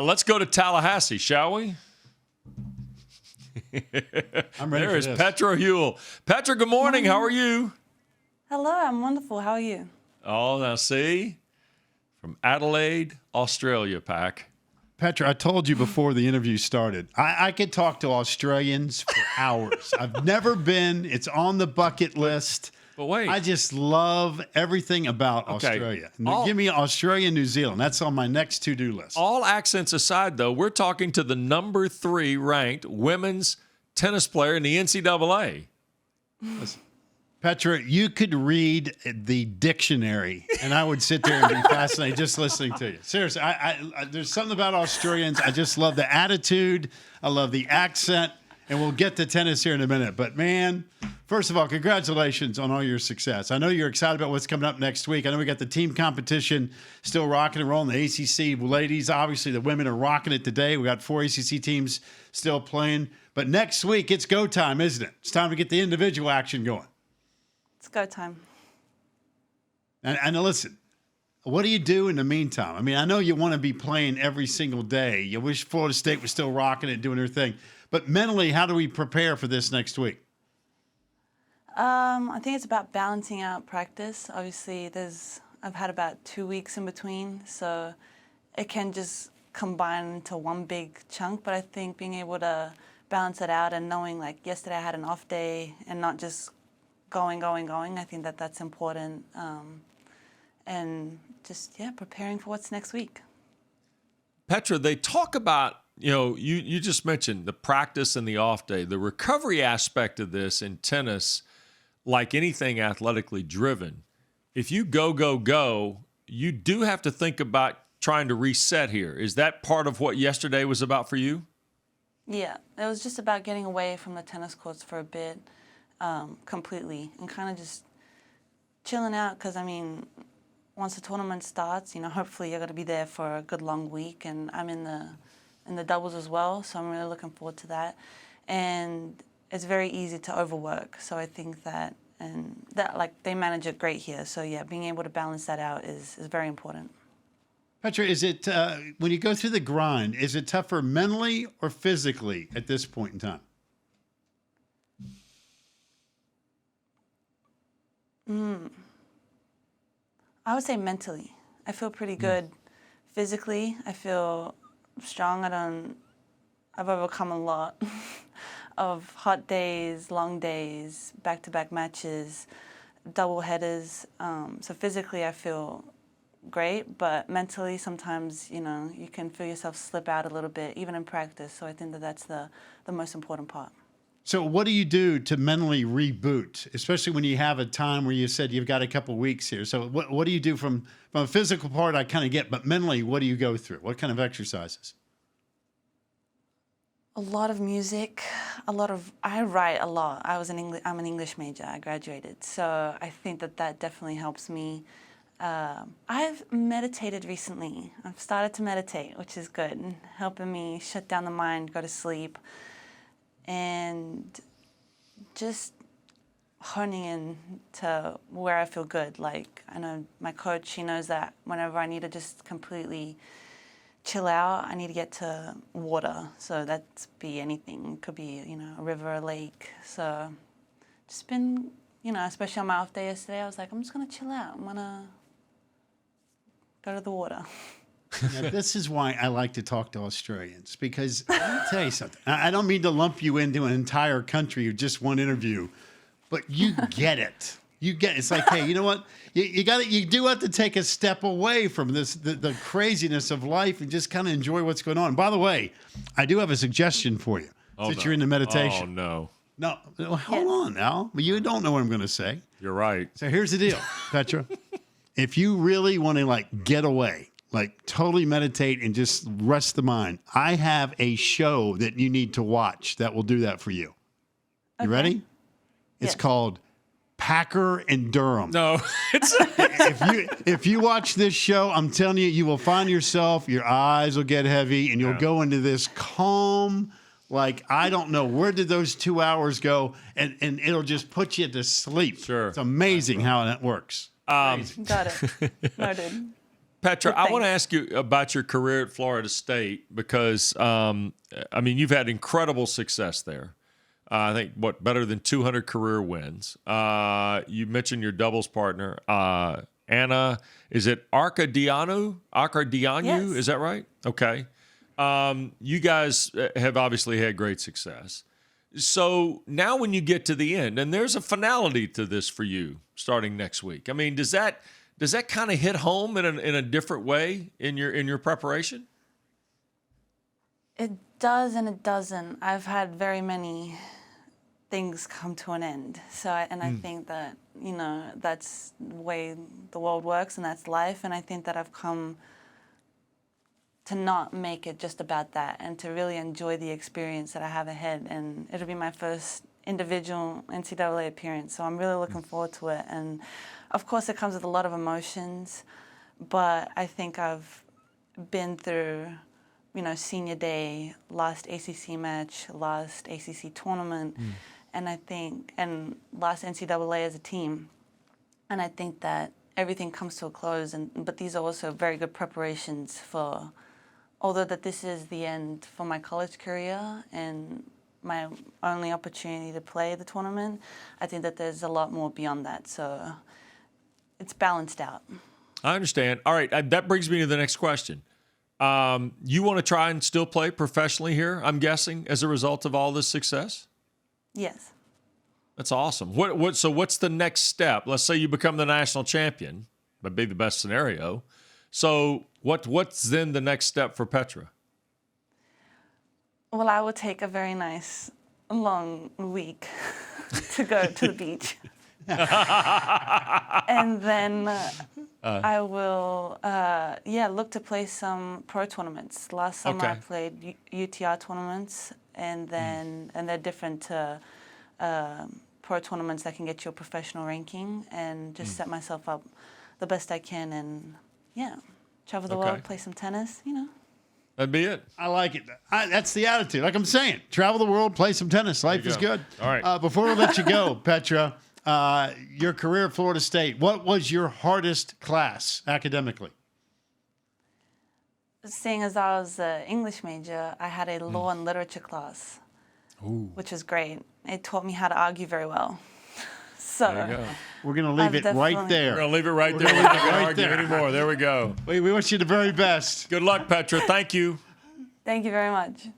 Let's go to Tallahassee, shall we? I'm ready There for is this. Petra Hule. Petra, good morning. How are you? Hello, I'm wonderful. How are you? Oh, now see, from Adelaide, Australia, Pack. Petra, I told you before the interview started, I could talk to Australians for hours. I've never been. It's on the bucket list. But wait. I just love everything about Australia. Give me Australia and New Zealand. That's on my next to-do list. All accents aside, though, we're talking to the number 3 ranked women's tennis player in the NCAA. Listen, Petra, you could read the dictionary, and I would sit there and be fascinated just listening to you. Seriously, I there's something about Australians. I just love the attitude. I love the accent, and we'll get to tennis here in a minute. But, man, first of all, congratulations on all your success. I know you're excited about what's coming up next week. I know we got the team competition still rocking and rolling. The ACC ladies, obviously the women are rocking it today. We got 4 ACC teams still playing. But next week, it's go time, isn't it? It's time to get the individual action going. It's go time. And listen, what do you do in the meantime? I mean, I know you want to be playing every single day. You wish Florida State was still rocking it, doing their thing. But mentally, how do we prepare for this next week? I think it's about balancing out practice. Obviously, I've had about 2 weeks in between, so it can just combine into one big chunk. But I think being able to balance it out and knowing, like, yesterday I had an off day and not just going. I think that's important. And just, preparing for what's next week. Petra, they talk about, you just mentioned the practice and the off day, the recovery aspect of this in tennis, like anything athletically driven. If you go, you do have to think about trying to reset here. Is that part of what yesterday was about for you? Yeah, it was just about getting away from the tennis courts for a bit. Completely, and kind of just chilling out, because I mean, once the tournament starts, hopefully you're going to be there for a good long week, and I'm in the doubles as well, so I'm really looking forward to that. And it's very easy to overwork, so I think that like they manage it great here. So yeah, being able to balance that out is very important. Petra, is it when you go through the grind, is it tougher mentally or physically at this point in time? I would say mentally. I feel pretty good. Physically, I feel strong. I've overcome a lot of hot days, long days, back-to-back matches, double headers. So physically, I feel great, but mentally, sometimes, you can feel yourself slip out a little bit, even in practice. So I think that's the most important part. So what do you do to mentally reboot, especially when you have a time where you said you've got a couple weeks here? So what do you do from a physical part I kind of get, but mentally, what do you go through? What kind of exercises? A lot of music, I write a lot. I'm an English major. I graduated. So I think that definitely helps me. I've meditated recently. I've started to meditate, which is good, helping me shut down the mind, go to sleep. And just honing in to where I feel good. Like, I know my coach, she knows that whenever I need to just completely chill out, I need to get to water. So that's be anything. It could be, a river, a lake. So just been, especially on my off day yesterday, I was like, I'm just going to chill out. I'm going to go to the water. Now, this is why I like to talk to Australians, because let me tell you something. I don't mean to lump you into an entire country of just one interview, but you get it. It's like, hey, you know what? You do have to take a step away from the craziness of life and just kind of enjoy what's going on. By the way, I do have a suggestion for you since you're into meditation. Oh, no. No, hold on, Al. You don't know what I'm going to say. You're right. So here's the deal, Petra. If you really want to get away, totally meditate and just rest the mind, I have a show that you need to watch that will do that for you. You ready? It's called Packer and Durham. No, it's if you watch this show, I'm telling you, you will find yourself, your eyes will get heavy, and you'll go into this calm, I don't know, where did those 2 hours go? And it'll just put you to sleep. Sure. It's amazing how that works. Got it. Noted. Petra, I want to Thanks. ask you about your career at Florida State because, I mean, you've had incredible success there. I think, better than 200 career wins. You mentioned your doubles partner, Anna. Is it Arcadianu? Yes. Is that right? Okay. You guys have obviously had great success. So now when you get to the end, and there's a finality to this for you starting next week. I mean, does that kind of hit home in a different way in your preparation? It does and it doesn't. I've had very many things come to an end. So, I think that, that's the way the world works and that's life. And I think that I've come to not make it just about that and to really enjoy the experience that I have ahead. And it'll be my first individual NCAA appearance. So I'm really looking forward to it. And of course it comes with a lot of emotions, but I think I've been through, senior day, last ACC match, last ACC tournament, and last NCAA as a team. And I think that everything comes to a close, but these are also very good preparations for, although that this is the end for my college career and my only opportunity to play the tournament, I think that there's a lot more beyond that. So it's balanced out. I understand. All right, that brings me to the next question. You want to try and still play professionally here, I'm guessing, as a result of all this success? Yes. That's awesome. So what's the next step? Let's say you become the national champion. That'd be the best scenario. So what's then the next step for Petra? Well, I will take a very nice long week to go to the beach. And then I will, look to play some pro tournaments. Last summer I played UTR tournaments, and they're different pro tournaments that can get you a professional ranking, and just set myself up the best I can, and travel the world, play some tennis, That'd be it. I like it. That's the attitude. Like I'm saying, travel the world, play some tennis. Life is good. All right. Before we let you go, Petra, your career at Florida State, what was your hardest class academically? Seeing as I was an English major, I had a law and literature class, which was great. It taught me how to argue very well. So There you go. We're going to leave it right We're there. going to leave it right there. We're not going to argue anymore. There we go. We wish you the very best. Good luck, Petra. Thank you. Thank you very much.